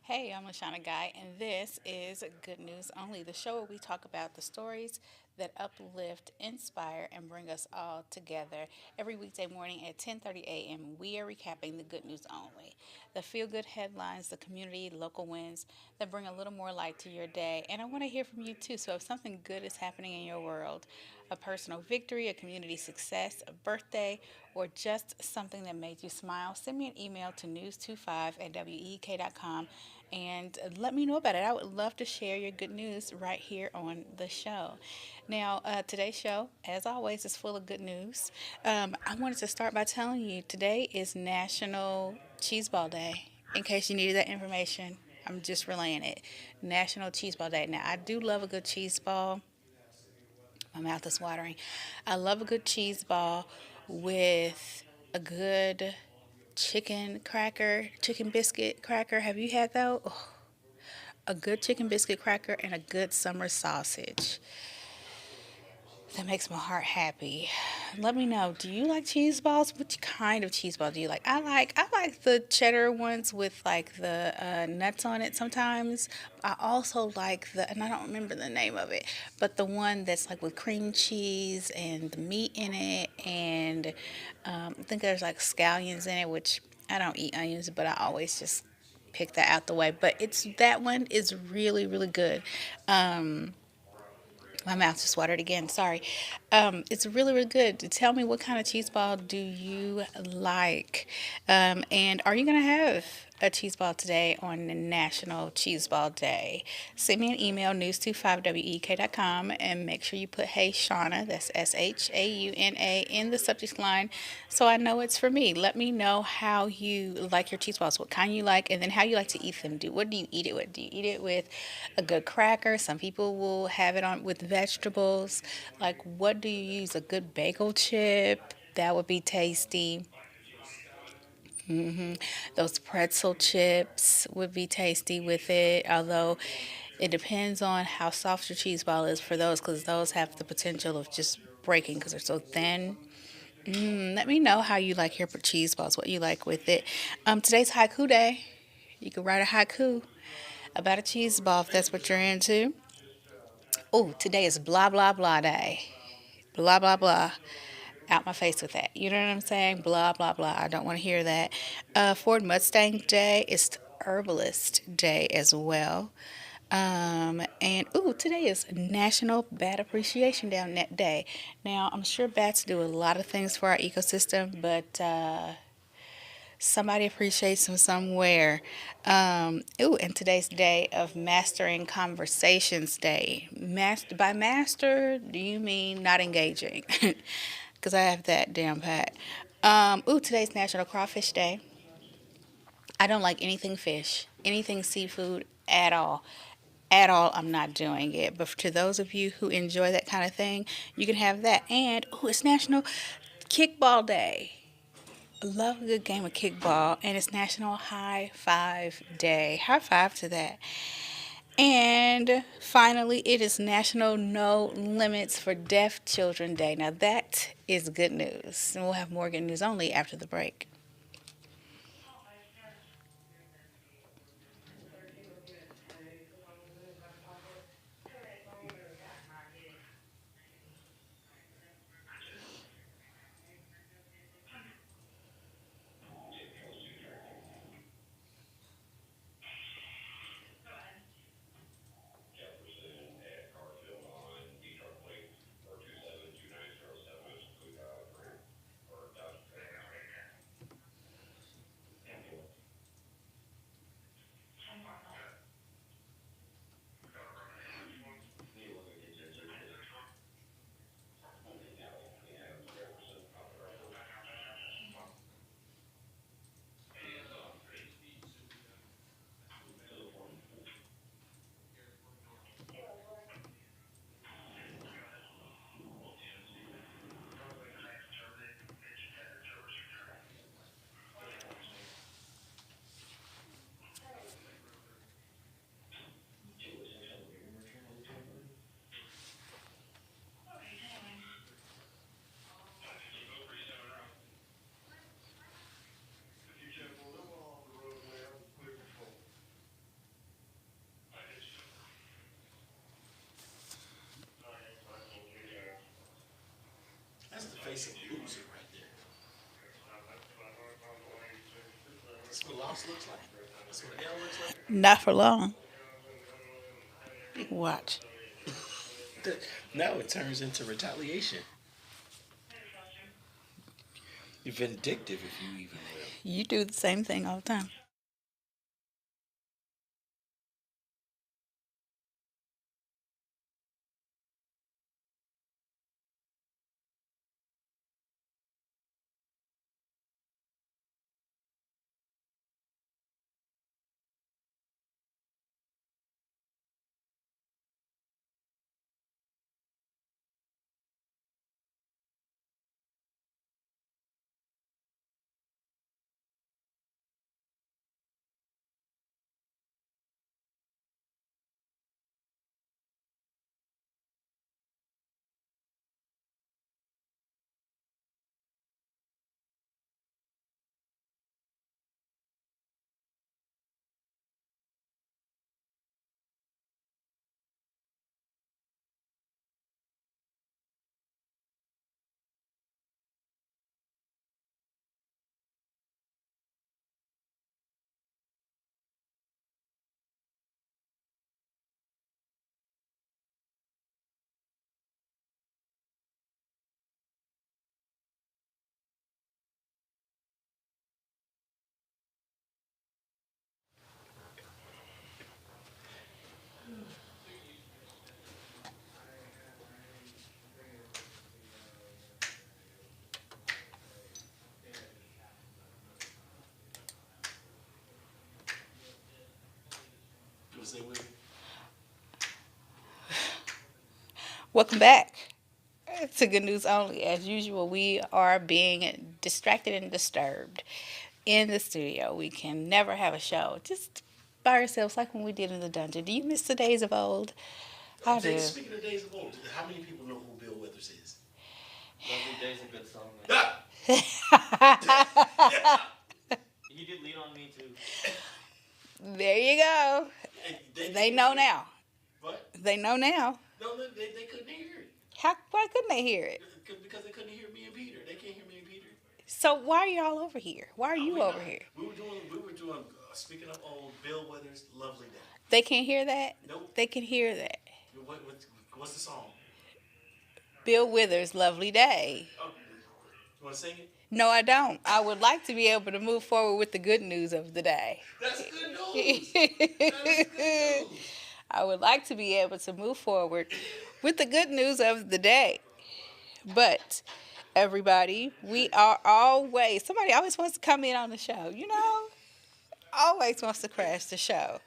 Hey, I'm Lashana Guy, and this is Good News Only, the show where we talk about the stories that uplift, inspire, and bring us all together. Every weekday morning at 10:30 a.m., we are recapping the good news only, the feel-good headlines, the community, local wins that bring a little more light to your day. And I want to hear from you too. So if something good is happening in your world, a personal victory, a community success, a birthday, or just something that made you smile, send me an email to news25 at week.com and let me know about it. I would love to share your good news right here on the show. Now, today's show, as always, is full of good news. I wanted to start by telling you today is National Cheese Ball Day. In case you needed that information, I'm just relaying it. National Cheese Ball Day. Now, I do love a good cheese ball. My mouth is watering. I love a good cheese ball with a good chicken cracker, chicken biscuit cracker. Have you had that? Oh, a good chicken biscuit cracker and a good summer sausage. That makes my heart happy. Let me know. Do you like cheese balls? Which kind of cheese ball do you like? I like the cheddar ones with like the nuts on it sometimes. I also like the and I don't remember the name of it, but the one that's like with cream cheese and the meat in it, and I think there's like scallions in it, which I don't eat onions, but I always just pick that out the way. But it's that one is really really good. Um, my mouth just watered again. Sorry. It's really, really good. Tell me what kind of cheese ball do you like? And are you going to have a cheese ball today on the National Cheese Ball Day? Send me an email, news25week.com, and make sure you put Hey Shauna, that's SHAUNA, in the subject line so I know it's for me. Let me know how you like your cheese balls, what kind you like, and then how you like to eat them. What do you eat it with? Do you eat it with a good cracker? Some people will have it on with vegetables. Like, what do you use? A good bagel chip? That would be tasty. Those pretzel chips would be tasty with it, although it depends on how soft your cheese ball is for those, because those have the potential of just breaking because they're so thin. Let me know how you like your cheese balls, what you like with it. Today's haiku day. You can write a haiku about a cheese ball if that's what you're into. Oh, today is blah blah blah day. Blah blah blah. Out my face with that. You know what I'm saying? Blah blah blah. I don't want to hear that. Ford Mustang Day is Herbalist Day as well. And ooh, today is National Bat Appreciation Day. Now, I'm sure bats do a lot of things for our ecosystem, but somebody appreciates them somewhere. Ooh, and today's day of Mastering Conversations Day. By master, do you mean not engaging? Because I have that down pat. Ooh, today's National Crawfish Day. I don't like anything fish, anything seafood at all. At all, I'm not doing it. But to those of you who enjoy that kind of thing, you can have that. And ooh, it's National Kickball Day. Love a good game of kickball, and it's National High Five Day. High five to that. And finally, it is National No Limits for Deaf Children Day. Now, that is good news. And we'll have more good news only after the break. Not for long. Watch. Now it turns into retaliation. Vindictive, if you even will. You do the same thing all the time. Welcome back to Good News Only. As usual, we are being distracted and disturbed in the studio. We can never have a show just by ourselves like when we did in the dungeon. Do you miss the days of old? I do. Speaking of days of old, how many people know who Bill Withers is? Lovely Day's a good song. He did lean on me too. There you go. They know now. What? They know now. No, they couldn't hear it. Why couldn't they hear it? Because they couldn't hear me and Peter. They can't hear me and Peter. So why are y'all over here? Why are you over here? We were doing. Speaking of old, Bill Withers, "Lovely Day." They can't hear that? Nope. They can hear that. What's the song? Bill Withers, Lovely Day. Oh, you want to sing it? No, I don't. I would like to be able to move forward with the good news of the day. That's good news. That is good news. I would like to be able to move forward with the good news of the day. But everybody, we are always, somebody always wants to come in on the show, you know? Always wants to crash the show.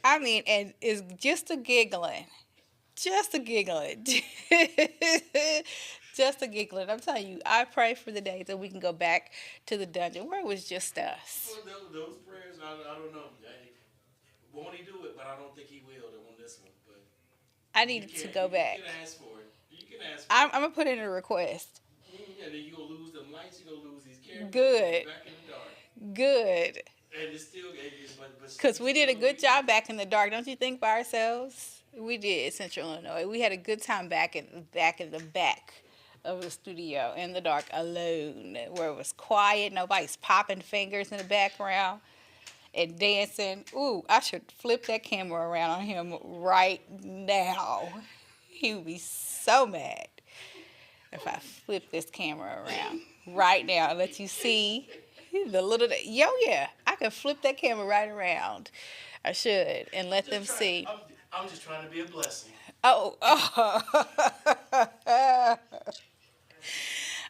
I mean, and it's just a giggling. Just a giggling. Just a giggling. I'm telling you, I pray for the days that we can go back to the dungeon where it was just us. Well, those prayers, I don't know. Won't he do it? But I don't think he will on this one. But I need to go back. You can ask for it. You can ask for I'm going to put in a request. Yeah, then you're going to lose them lights. You're going to lose these characters. Good. Back in the dark. Good. And it's still... Because we did a good job back in the dark, don't you think, by ourselves? We did, Central Illinois. We had a good time back in the back of the studio in the dark alone, where it was quiet, nobody's popping fingers in the background and dancing. Ooh, I should flip that camera around on him right now. He would be so mad if I flip this camera around right now and let you see the little... yeah, I could flip that camera right around. I should, and let them see. I'm just trying to be a blessing. Oh.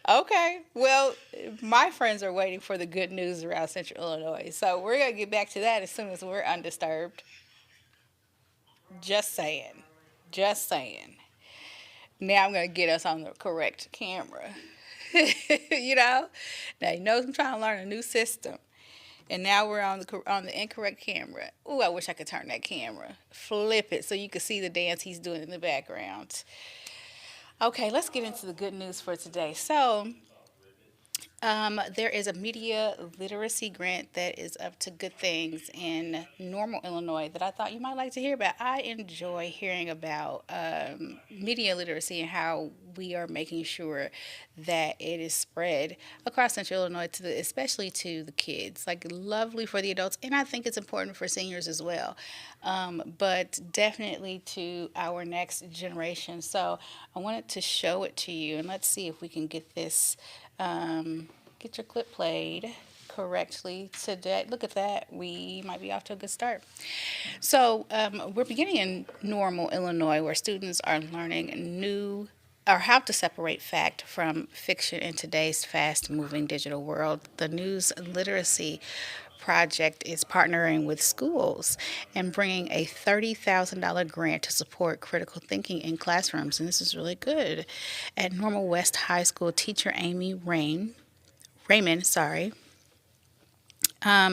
Okay. Well, my friends are waiting for the good news around Central Illinois. So we're going to get back to that as soon as we're undisturbed. Just saying. Just saying. Now I'm going to get us on the correct camera. You know? Now, you know I'm trying to learn a new system. And now we're on the incorrect camera. Ooh, I wish I could turn that camera. Flip it so you can see the dance he's doing in the background. Okay, let's get into the good news for today. So, There is a media literacy grant that is up to good things in Normal, Illinois that I thought you might like to hear about. I enjoy hearing about media literacy and how we are making sure that it is spread across Central Illinois to the, especially to the kids. Like lovely for the adults, and I think it's important for seniors as well. But definitely to our next generation. So I wanted to show it to you, and let's see if we can get this. Get your clip played correctly today. Look at that. We might be off to a good start. So, we're beginning in Normal, Illinois, where students are learning new or how to separate fact from fiction in today's fast moving digital world. The News Literacy Project is partnering with schools and bringing a $30,000 grant to support critical thinking in classrooms. And this is really good. At Normal West High School, teacher Amy Raymond,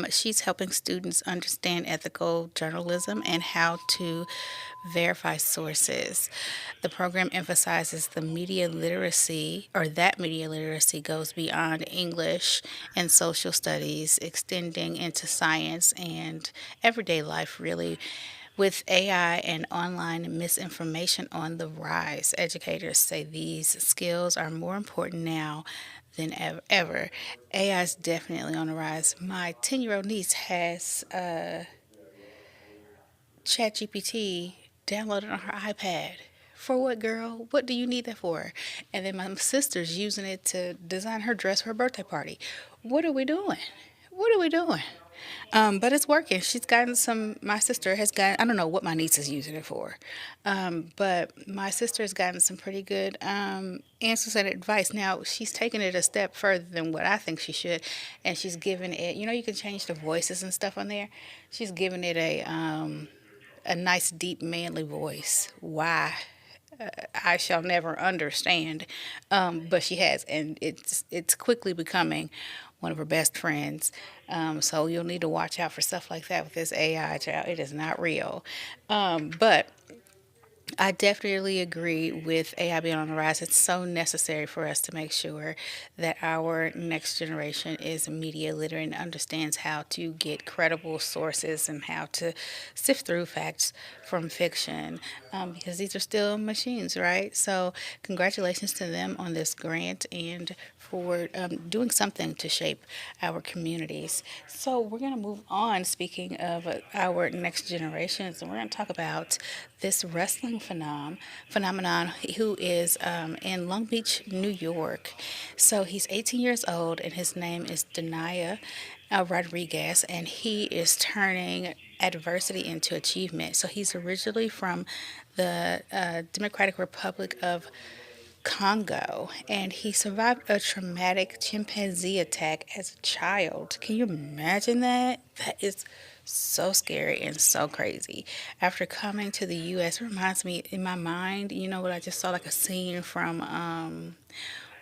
she's helping students understand ethical journalism and how to verify sources. The program emphasizes the media literacy, or that media literacy goes beyond English and social studies, extending into science and everyday life, really. With AI and online misinformation on the rise, educators say these skills are more important now than ever. AI is definitely on the rise. My 10-year-old niece has ChatGPT downloaded on her iPad. For what, girl? What do you need that for? And then my sister's using it to design her dress for her birthday party. What are we doing? What are we doing? But it's working. She's gotten some. My sister has gotten. I don't know what my niece is using it for, but my sister has gotten some pretty good answers and advice. Now she's taken it a step further than what I think she should, and she's given it. You know, you can change the voices and stuff on there. She's given it a nice, deep, manly voice. Why? I shall never understand, but she has, and it's quickly becoming one of her best friends. So you'll need to watch out for stuff like that with this AI, child. It is not real. But I definitely agree with AI being on the rise. It's so necessary for us to make sure that our next generation is media literate and understands how to get credible sources and how to sift through facts from fiction, because these are still machines, right? So, congratulations to them on this grant and for doing something to shape our communities. So, we're going to move on. Speaking of our next generations, and we're going to talk about this wrestling phenomenon who is in Long Beach, New York. So he's 18 years old, and his name is Denia Rodriguez, and he is turning adversity into achievement. So he's originally from the Democratic Republic of Congo, and he survived a traumatic chimpanzee attack as a child. Can you imagine that? That is so scary and so crazy. After coming to the U.S., it reminds me in my mind, you know what, I just saw like a scene from,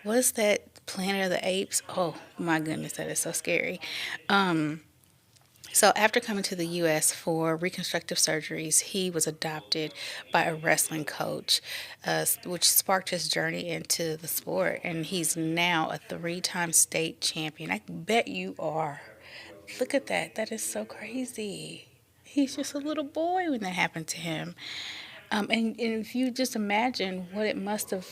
what is that, Planet of the Apes? Oh my goodness, that is so scary. So after coming to the U.S. for reconstructive surgeries, he was adopted by a wrestling coach, which sparked his journey into the sport. And he's now a three-time state champion. I bet you are. Look at that. That is so crazy. He's just a little boy when that happened to him. And if you just imagine what it must have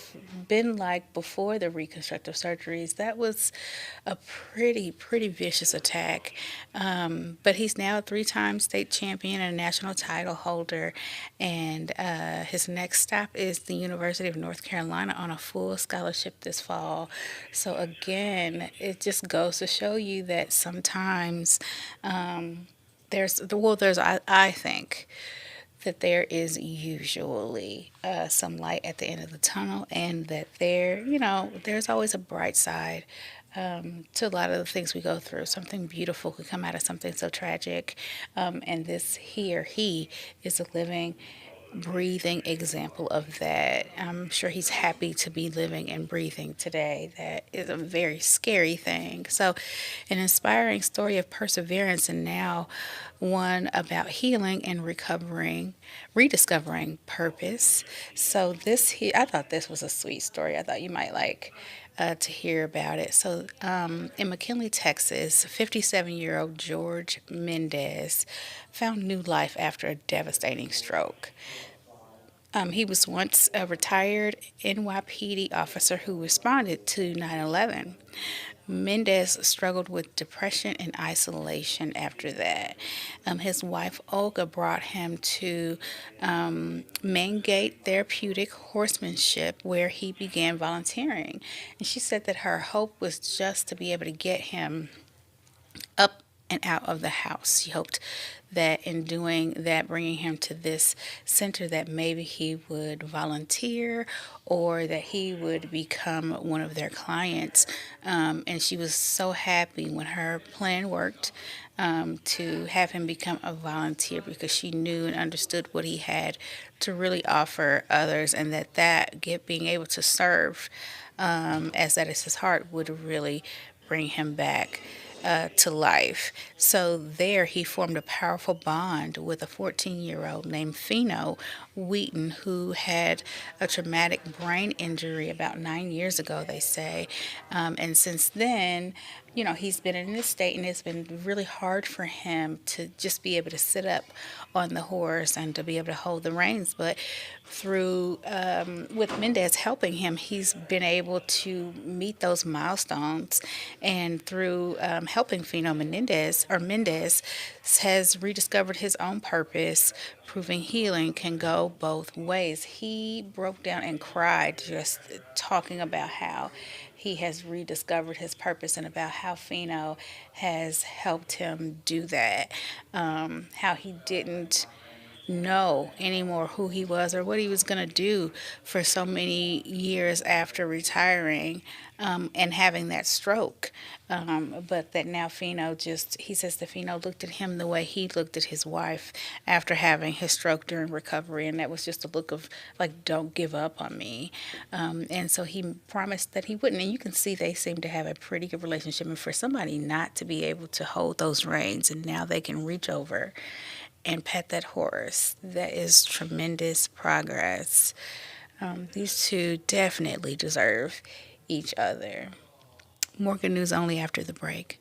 been like before the reconstructive surgeries, that was a pretty vicious attack. But he's now a three-time state champion and a national title holder. And his next stop is the University of North Carolina on a full scholarship this fall. So again, it just goes to show you that sometimes I think that there is usually some light at the end of the tunnel, and that there's always a bright side to a lot of the things we go through. Something beautiful could come out of something so tragic, and he is a living, breathing example of that. I'm sure he's happy to be living and breathing today. That is a very scary thing. So, an inspiring story of perseverance, and now one about healing and rediscovering purpose. So I thought this was a sweet story. I thought you might like to hear about it. So, in McKinley, Texas, 57-year-old George Mendez found new life after a devastating stroke. He was once a retired NYPD officer who responded to 9/11. Mendez struggled with depression and isolation after that. His wife Olga brought him to Main Gate Therapeutic Horsemanship, where he began volunteering. And she said that her hope was just to be able to get him up and out of the house. She hoped that in doing that, bringing him to this center, that maybe he would volunteer or that he would become one of their clients. And she was so happy when her plan worked, to have him become a volunteer, because she knew and understood what he had to really offer others, and being able to serve, as that is his heart, would really bring him back to life. So there he formed a powerful bond with a 14-year-old named Pheno Wheaton, who had a traumatic brain injury about 9 years ago, they say. And since then, he's been in this state, and it's been really hard for him to just be able to sit up on the horse and to be able to hold the reins. But through with Mendez helping him, he's been able to meet those milestones, and through helping Pheno Mendez has rediscovered his own purpose, proving healing can go both ways. He broke down and cried just talking about how he has rediscovered his purpose, and about how Pheno has helped him do that. How he didn't know anymore who he was or what he was going to do for so many years after retiring, and having that stroke. But that now he says that Pheno looked at him the way he looked at his wife after having his stroke during recovery. And that was just a look of, like, don't give up on me. And so he promised that he wouldn't. And you can see they seem to have a pretty good relationship. And for somebody not to be able to hold those reins, and now they can reach over and pet that horse, that is tremendous progress. These two definitely deserve each other. More good news only after the break.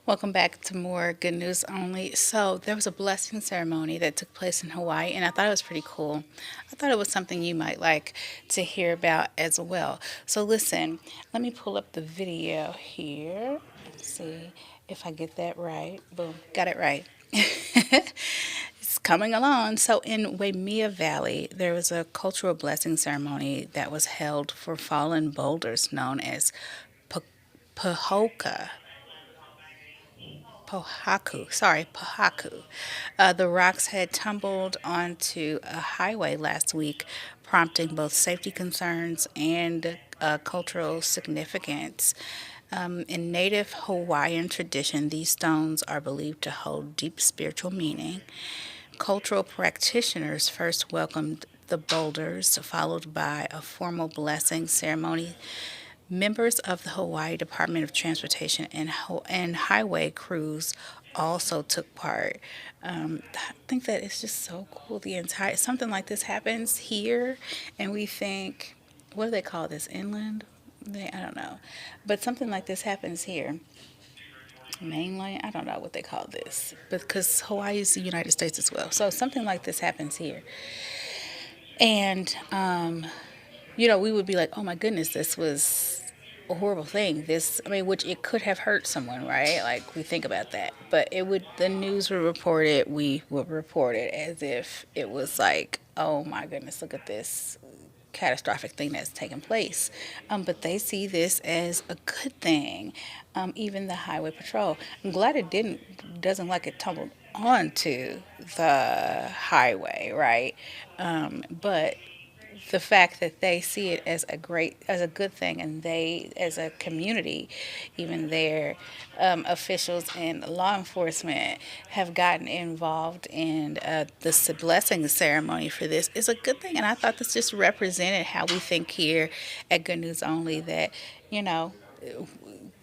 Welcome back to more Good News Only. So, there was a blessing ceremony that took place in Hawaii, and I thought it was pretty cool. I thought it was something you might like to hear about as well. So, listen, let me pull up the video here. Let's see if I get that right. Boom, got it right. It's coming along. So, in Waimea Valley, there was a cultural blessing ceremony that was held for fallen boulders known as Pahoka. Pohaku. The rocks had tumbled onto a highway last week, prompting both safety concerns and cultural significance. In native Hawaiian tradition, these stones are believed to hold deep spiritual meaning. Cultural practitioners first welcomed the boulders, followed by a formal blessing ceremony. Members of the Hawaii Department of Transportation and highway crews also took part. I think that it's just so cool. The entire something like this happens here, and we think, what do they call this? Inland? I don't know, but something like this happens here. Mainland? I don't know what they call this, but because Hawaii is the United States as well, so something like this happens here, and we would be like, oh my goodness, this was a horrible thing. This, I mean, which it could have hurt someone, right? Like we think about that, but the news would report it. We would report it as if it was like, oh my goodness, look at this catastrophic thing that's taken place. But they see this as a good thing. Even the highway patrol. I'm glad it doesn't like it tumbled onto the highway, right? But the fact that they see it as a good thing, and they, as a community, even their officials and law enforcement have gotten involved in the blessing ceremony for this is a good thing. And I thought this just represented how we think here at Good News Only, that you know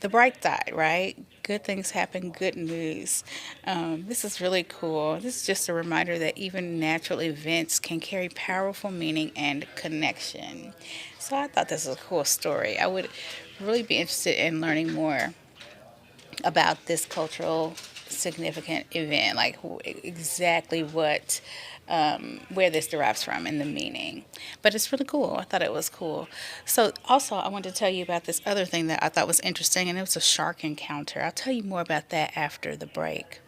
the bright side, right? Good things happen, good news. This is really cool. This is just a reminder that even natural events can carry powerful meaning and connection. So I thought this was a cool story. I would really be interested in learning more about this cultural significant event, like exactly where this derives from and the meaning. But it's really cool. I thought it was cool. So also, I wanted to tell you about this other thing that I thought was interesting, and it was a shark encounter. I'll tell you more about that after the break.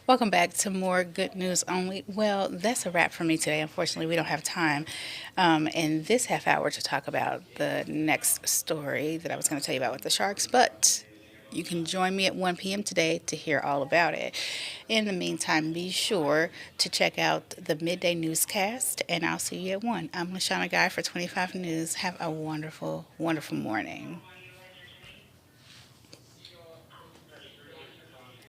Welcome back to more Good News Only. Well, that's a wrap for me today. Unfortunately, we don't have time in this half hour to talk about the next story that I was going to tell you about with the sharks, but you can join me at 1 p.m. today to hear all about it. In the meantime, be sure to check out the midday newscast, and I'll see you at 1. I'm Lashana Guy for 25 News. Have a wonderful, wonderful morning.